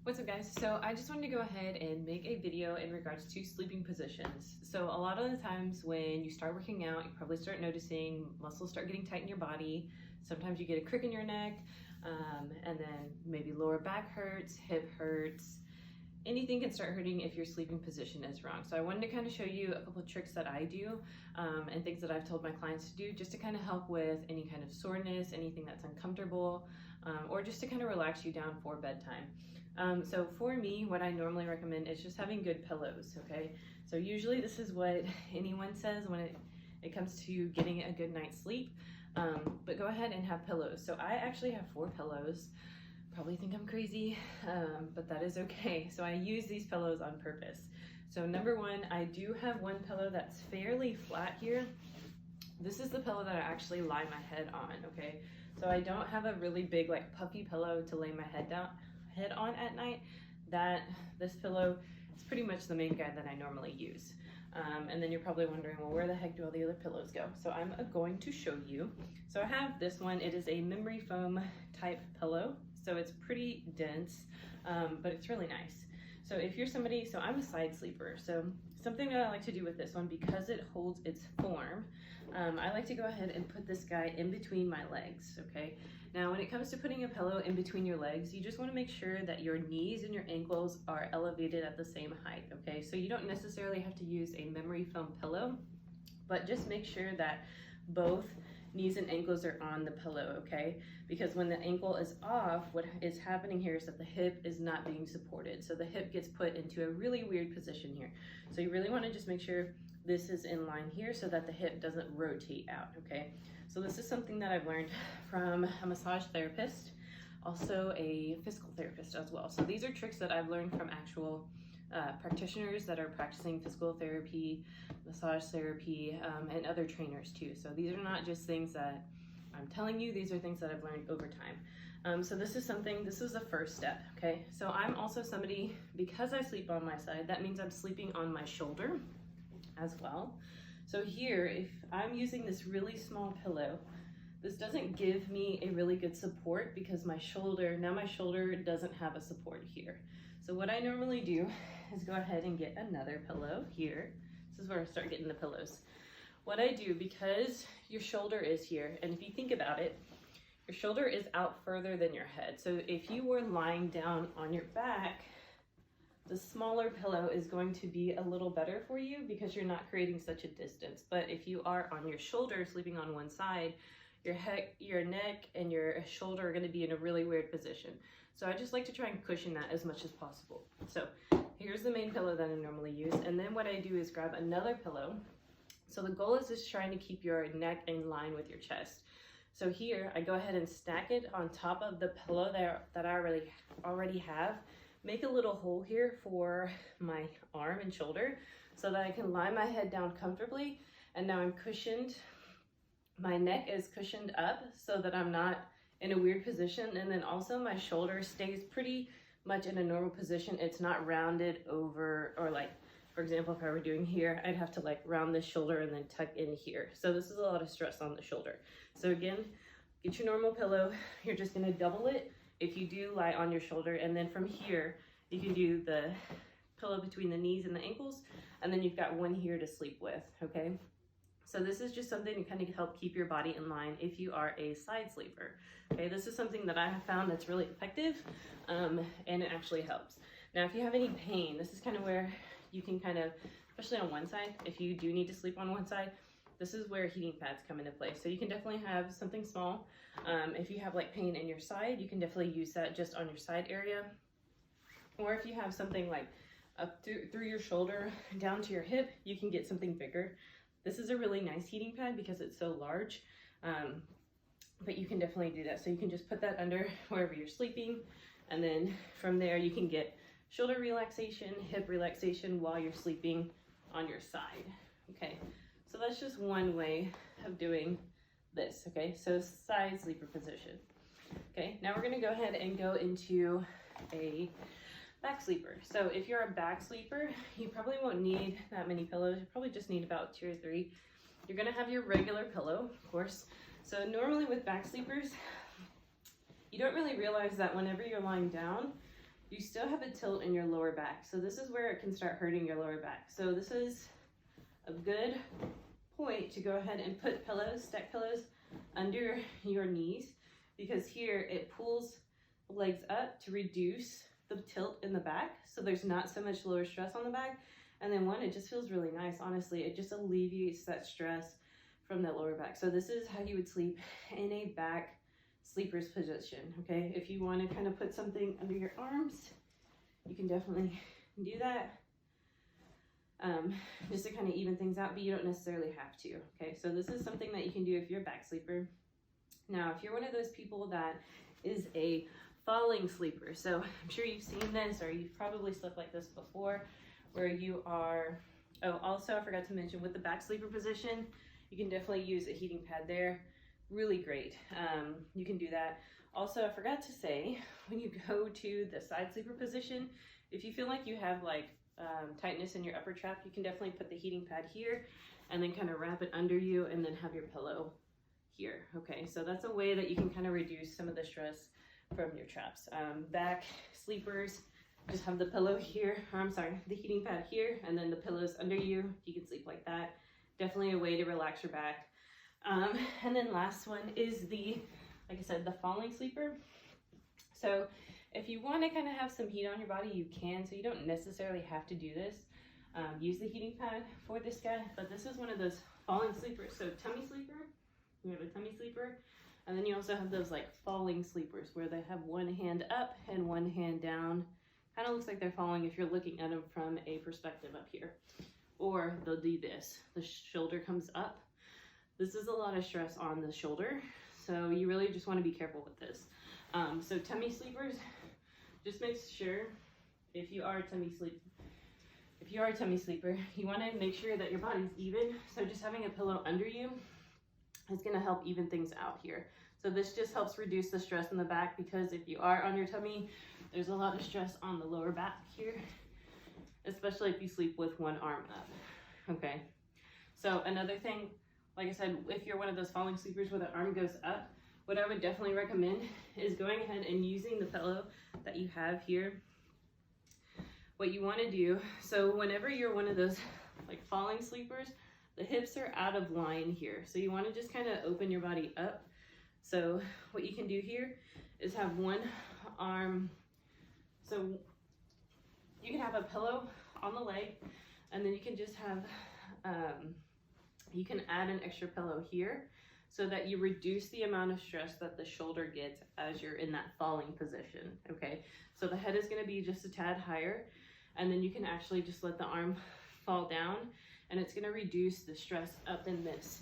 What's up, guys? So I just wanted to go ahead and make a video in regards to sleeping positions. So a lot of the times when you start working out, you probably start noticing muscles start getting tight in your body. Sometimes you get a crick in your neck, and then maybe lower back hurts, hip hurts. Anything can start hurting if your sleeping position is wrong. So I wanted to kind of show you a couple of tricks that I do and things that I've told my clients to do just to kind of help with any kind of soreness, anything that's uncomfortable, or just to kind of relax you down for bedtime. So for me, what I normally recommend is just having good pillows, okay? So usually this is what anyone says when it comes to getting a good night's sleep, but go ahead and have pillows. So I actually have 4 pillows. Probably think I'm crazy, but that is okay. So I use these pillows on purpose. So number one, I do have one pillow that's fairly flat here. This is the pillow that I actually lie my head on, okay? So I don't have a really big like puffy pillow to lay my head on at night. This pillow is pretty much the main guy that I normally use. And then you're probably wondering, well, where the heck do all the other pillows go? So I'm going to show you. So I have this one. It is a memory foam type pillow. So it's pretty dense, but it's really nice. So if you're somebody, so I'm a side sleeper. So something that I like to do with this one, because it holds its form, I like to go ahead and put this guy in between my legs, okay? Now, when it comes to putting a pillow in between your legs, you just want to make sure that your knees and your ankles are elevated at the same height, okay? So you don't necessarily have to use a memory foam pillow, but just make sure that both knees and ankles are on the pillow, okay? Because when the ankle is off, what is happening here is that the hip is not being supported. So the hip gets put into a really weird position here. So you really want to just make sure this is in line here so that the hip doesn't rotate out, okay? So this is something that I've learned from a massage therapist, also a physical therapist as well. So these are tricks that I've learned from actual practitioners that are practicing physical therapy, massage therapy, and other trainers too. So these are not just things that I'm telling you, these are things that I've learned over time. So this is the first step, okay? So I'm also somebody, because I sleep on my side, that means I'm sleeping on my shoulder as well. So here, if I'm using this really small pillow, this doesn't give me a really good support because my shoulder doesn't have a support here. So what I normally do is go ahead and get another pillow here. This is where I start getting the pillows. What I do, because your shoulder is here, and if you think about it, your shoulder is out further than your head. So if you were lying down on your back, the smaller pillow is going to be a little better for you because you're not creating such a distance. But if you are on your shoulder, sleeping on one side, your neck and your shoulder are going to be in a really weird position. So I just like to try and cushion that as much as possible. So here's the main pillow that I normally use. And then what I do is grab another pillow. So the goal is just trying to keep your neck in line with your chest. So here I go ahead and stack it on top of the pillow that I already have. Make a little hole here for my arm and shoulder so that I can lie my head down comfortably. And now I'm cushioned. My neck is cushioned up so that I'm not in a weird position. And then also my shoulder stays pretty much in a normal position. It's not rounded over, or like, for example, if I were doing here, I'd have to like round the shoulder and then tuck in here. So this is a lot of stress on the shoulder. So again, get your normal pillow. You're just gonna double it if you do lie on your shoulder, and then from here, you can do the pillow between the knees and the ankles, and then you've got one here to sleep with, okay? So this is just something to kind of help keep your body in line if you are a side sleeper, okay? This is something that I have found that's really effective, and it actually helps. Now, if you have any pain, this is kind of where you can kind of, especially on one side, if you do need to sleep on one side, this is where heating pads come into play. So you can definitely have something small. If you have like pain in your side, you can definitely use that just on your side area. Or if you have something like up through your shoulder down to your hip, you can get something bigger. This is a really nice heating pad because it's so large, but you can definitely do that. So you can just put that under wherever you're sleeping, and then from there you can get shoulder relaxation, hip relaxation while you're sleeping on your side, okay? So that's just one way of doing this, okay? So side sleeper position. Okay, now we're gonna go ahead and go into a back sleeper. So if you're a back sleeper, you probably won't need that many pillows. You probably just need about 2 or 3. You're gonna have your regular pillow, of course. So normally with back sleepers, you don't really realize that whenever you're lying down, you still have a tilt in your lower back. So this is where it can start hurting your lower back. So this is a good point to go ahead and put pillows, stack pillows under your knees, because here it pulls the legs up to reduce the tilt in the back. So there's not so much lower stress on the back. And then one, it just feels really nice. Honestly, it just alleviates that stress from the lower back. So this is how you would sleep in a back sleeper's position, okay? If you want to kind of put something under your arms, you can definitely do that, just to kind of even things out, but you don't necessarily have to, okay? So this is something that you can do if you're a back sleeper. Now, if you're one of those people that is a falling sleeper, so I'm sure you've seen this, or you've probably slept like this before, where you are, oh, also I forgot to mention, with the back sleeper position, you can definitely use a heating pad there. Really great. You can do that. Also, I forgot to say, when you go to the side sleeper position, if you feel like you have like tightness in your upper trap, you can definitely put the heating pad here and then kind of wrap it under you and then have your pillow here. Okay, so that's a way that you can kind of reduce some of the stress from your traps. Back sleepers, just have the pillow here, or I'm sorry, the heating pad here, and then the pillows under you. You can sleep like that. Definitely a way to relax your back. And then last one is the, like I said, the falling sleeper. So if you want to kind of have some heat on your body, you can. So you don't necessarily have to do this. Use the heating pad for this guy, but this is one of those falling sleepers. So tummy sleeper, we have a tummy sleeper. And then you also have those like falling sleepers where they have one hand up and one hand down. Kind of looks like they're falling if you're looking at them from a perspective up here. Or they'll do this. The shoulder comes up. This is a lot of stress on the shoulder. So you really just want to be careful with this. So tummy sleepers, just make sure if you are a tummy sleeper, you want to make sure that your body's even. So just having a pillow under you is going to help even things out here. So this just helps reduce the stress in the back, because if you are on your tummy, there's a lot of stress on the lower back here, especially if you sleep with one arm up. Okay. So another thing, like I said, if you're one of those falling sleepers where the arm goes up, what I would definitely recommend is going ahead and using the pillow that you have here. What you want to do, so whenever you're one of those like falling sleepers, the hips are out of line here. So you want to just kind of open your body up. So what you can do here is have one arm. So you can have a pillow on the leg, and then you can just have, you can add an extra pillow here so that you reduce the amount of stress that the shoulder gets as you're in that falling position, okay? So the head is gonna be just a tad higher, and then you can actually just let the arm fall down, and it's gonna reduce the stress up in this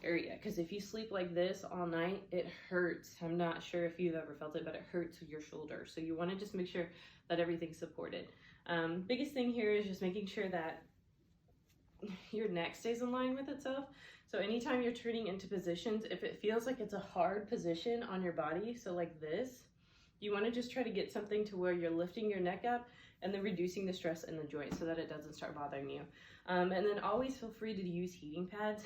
area. Because if you sleep like this all night, it hurts. I'm not sure if you've ever felt it, but it hurts your shoulder. So you wanna just make sure that everything's supported. Biggest thing here is just making sure that your neck stays in line with itself. So anytime you're turning into positions, if it feels like it's a hard position on your body, so like this, you want to just try to get something to where you're lifting your neck up and then reducing the stress in the joint so that it doesn't start bothering you. And then always feel free to use heating pads.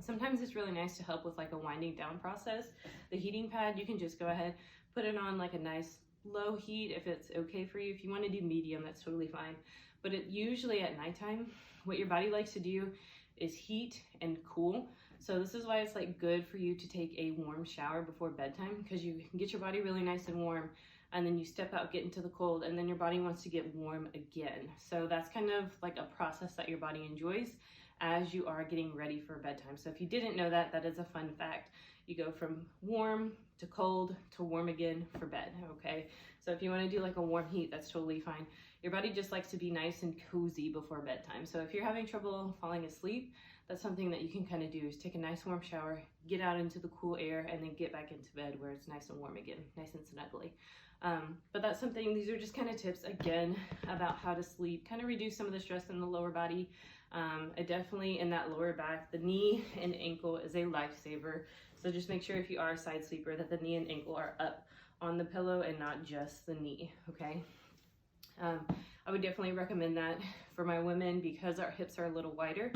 Sometimes it's really nice to help with like a winding down process. The heating pad, you can just go ahead, put it on like a nice low heat if it's okay for you. If you want to do medium, that's totally fine. But it usually at nighttime, what your body likes to do is heat and cool. So this is why it's like good for you to take a warm shower before bedtime, because you can get your body really nice and warm, and then you step out, get into the cold, and then your body wants to get warm again. So that's kind of like a process that your body enjoys as you are getting ready for bedtime. So if you didn't know that, that is a fun fact. You go from warm to cold to warm again for bed, okay? So if you want to do like a warm heat, that's totally fine. Your body just likes to be nice and cozy before bedtime. So if you're having trouble falling asleep, that's something that you can kind of do, is take a nice warm shower, get out into the cool air, and then get back into bed where it's nice and warm again, nice and snuggly. But that's something, these are just kind of tips again about how to sleep, kind of reduce some of the stress in the lower body. Definitely in that lower back, the knee and ankle is a lifesaver. So just make sure if you are a side sleeper that the knee and ankle are up on the pillow and not just the knee, okay? I would definitely recommend that for my women, because our hips are a little wider.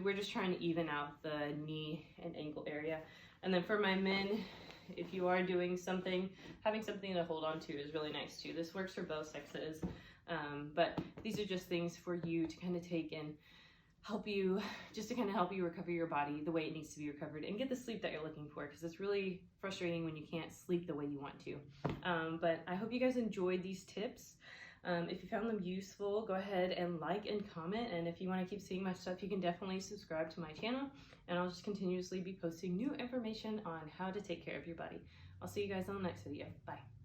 We're just trying to even out the knee and ankle area. And then for my men, if you are doing something, having something to hold on to is really nice too. This works for both sexes, but these are just things for you to kind of take and help you, just to kind of help you recover your body the way it needs to be recovered and get the sleep that you're looking for, because it's really frustrating when you can't sleep the way you want to. But I hope you guys enjoyed these tips. If you found them useful, go ahead and like and comment, and if you want to keep seeing my stuff, you can definitely subscribe to my channel, and I'll just continuously be posting new information on how to take care of your body. I'll see you guys on the next video. Bye.